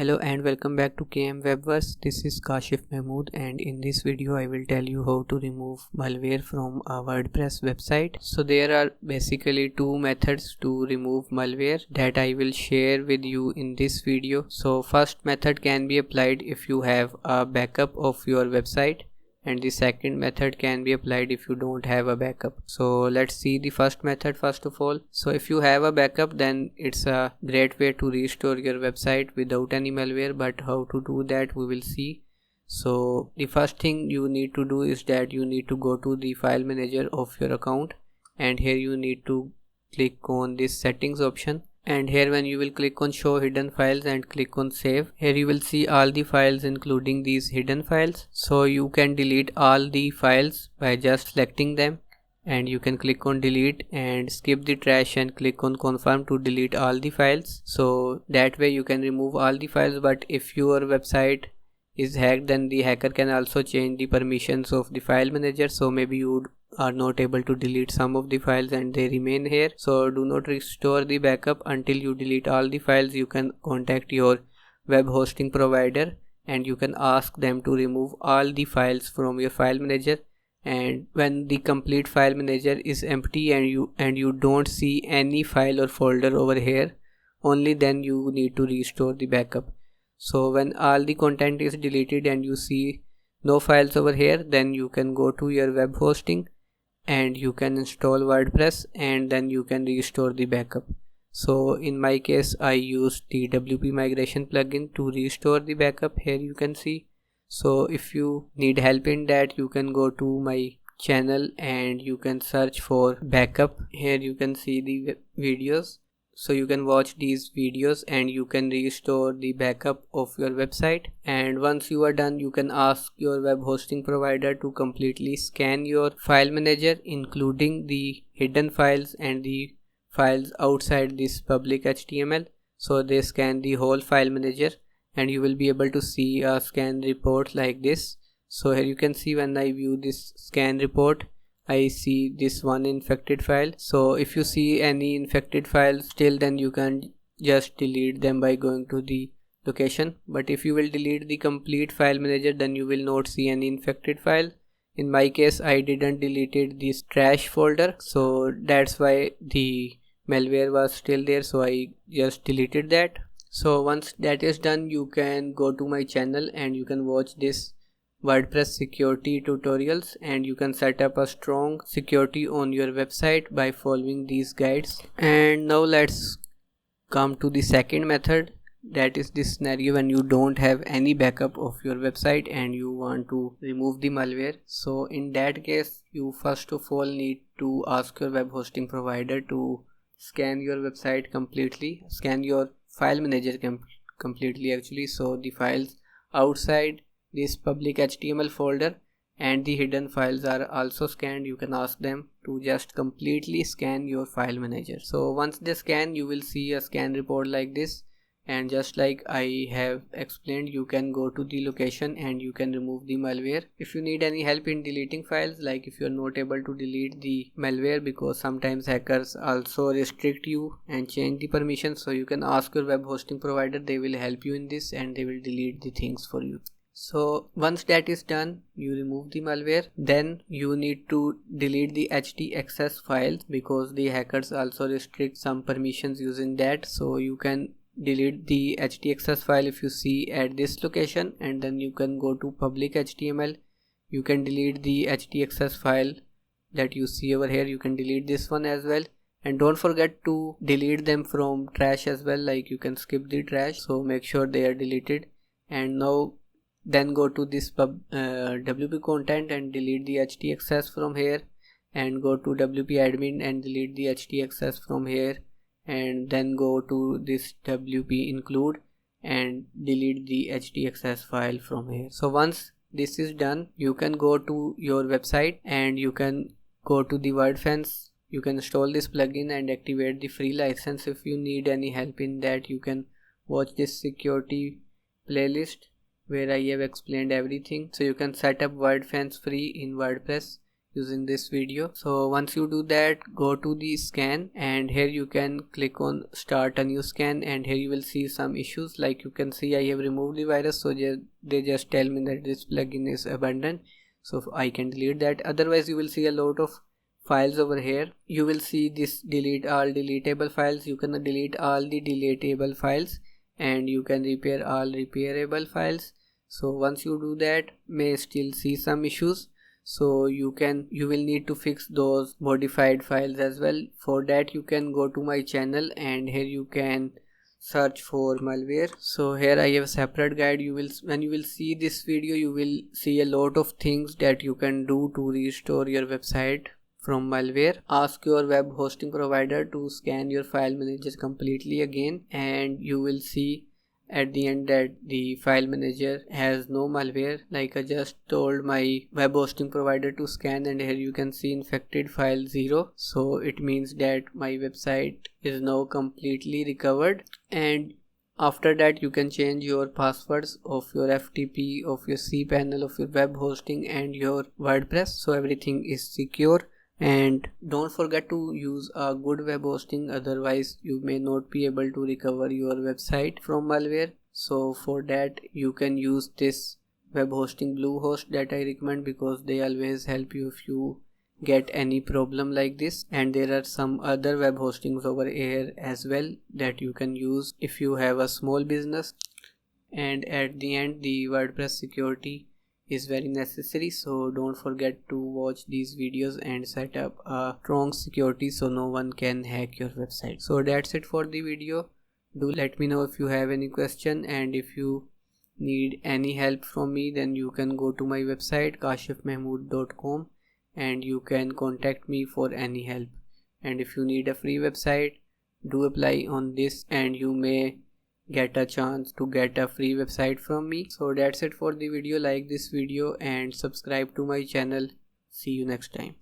Hello and welcome back to KM Webverse. This is Kashif Mahmood, and in this video I will tell you how to remove malware from a WordPress website. So there are basically two methods to remove malware that I will share with you in this video. So first method can be applied if you have a backup of your website, and the second method can be applied if you don't have a backup. So let's see the first method first of all. So if you have a backup, then it's a great way to restore your website without any malware, but how to do that we will see. So the first thing you need to do is that you need to go to the file manager of your account, and here you need to click on this settings option, and here when you will click on show hidden files and click on save, here you will see all the files including these hidden files. So you can delete all the files by just selecting them, and you can click on delete and skip the trash and click on confirm to delete all the files. So that way you can remove all the files, but if your website is hacked, then the hacker can also change the permissions of the file manager, so maybe you are not able to delete some of the files and they remain here. So do not restore the backup until you delete all the files. You can contact your web hosting provider and you can ask them to remove all the files from your file manager, and when the complete file manager is empty and you don't see any file or folder over here, only then you need to restore the backup. So when all the content is deleted and you see no files over here, then you can go to your web hosting and you can install WordPress, and then you can restore the backup. So in my case I used the WP migration plugin to restore the backup, here you can see. So if you need help in that, you can go to my channel and you can search for backup. Here you can see the videos, so you can watch these videos and you can restore the backup of your website. And once you are done, you can ask your web hosting provider to completely scan your file manager, including the hidden files and the files outside this public HTML. So they scan the whole file manager and you will be able to see a scan report like this. So here you can see when I view this scan report, I see this one infected file. So if you see any infected files still, then you can just delete them by going to the location. But if you will delete the complete file manager, then you will not see any infected file. In my case I didn't deleted this trash folder, so that's why the malware was still there, so I just deleted that. So once that is done, you can go to my channel and you can watch this WordPress security tutorials, and you can set up a strong security on your website by following these guides. And now let's come to the second method, that is this scenario when you don't have any backup of your website and you want to remove the malware. So in that case, you first of all need to ask your web hosting provider to scan your website completely, scan your file manager completely actually. So the files outside this public HTML folder and the hidden files are also scanned. You can ask them to just completely scan your file manager. So once they scan, you will see a scan report like this, and just like I have explained, you can go to the location and you can remove the malware. If you need any help in deleting files, like if you are not able to delete the malware, because sometimes hackers also restrict you and change the permissions, so you can ask your web hosting provider, they will help you in this and they will delete the things for you. So once that is done, you remove the malware, then you need to delete the htaccess files, because the hackers also restrict some permissions using that. So you can delete the htaccess file if you see at this location, and then you can go to public HTML. You can delete the htaccess file that you see over here. You can delete this one as well, and don't forget to delete them from trash as well, like you can skip the trash, so make sure they are deleted. And now then go to this WP content and delete the htaccess from here, and go to WP admin and delete the htaccess from here, and then go to this WP include and delete the htaccess file from here. So once this is done, you can go to your website and you can go to the WordFence. You can install this plugin and activate the free license. If you need any help in that, you can watch this security playlist where I have explained everything. So you can set up WordFence free in WordPress using this video. So once you do that, go to the scan, and here you can click on start a new scan, and here you will see some issues. Like you can see, I have removed the virus, so they just tell me that this plugin is abandoned, so I can delete that. Otherwise you will see a lot of files over here. You will see this delete all deletable files. You can delete all the deletable files, and you can repair all repairable files. So once you do that, may still see some issues, so you will need to fix those modified files as well. For that you can go to my channel, and here you can search for malware. So here I have a separate guide. When you will see this video, you will see a lot of things that you can do to restore your website from malware. Ask your web hosting provider to scan your file manager completely again, and you will see at the end that the file manager has no malware. Like I just told my web hosting provider to scan, and here you can see infected file 0. So it means that my website is now completely recovered. And after that you can change your passwords of your FTP, of your cPanel, of your web hosting and your WordPress, so everything is secure. And don't forget to use a good web hosting, otherwise you may not be able to recover your website from malware. So for that you can use this web hosting Bluehost that I recommend, because they always help you if you get any problem like this. And there are some other web hostings over here as well that you can use if you have a small business. And at the end, the WordPress security is very necessary, so don't forget to watch these videos and set up a strong security so no one can hack your website. So that's it for the video. Do let me know if you have any question, and if you need any help from me, then you can go to my website kashifmehmood.com and you can contact me for any help. And if you need a free website, do apply on this and you may get a chance to get a free website from me. So that's it for the video. Like this video and subscribe to my channel. See you next time.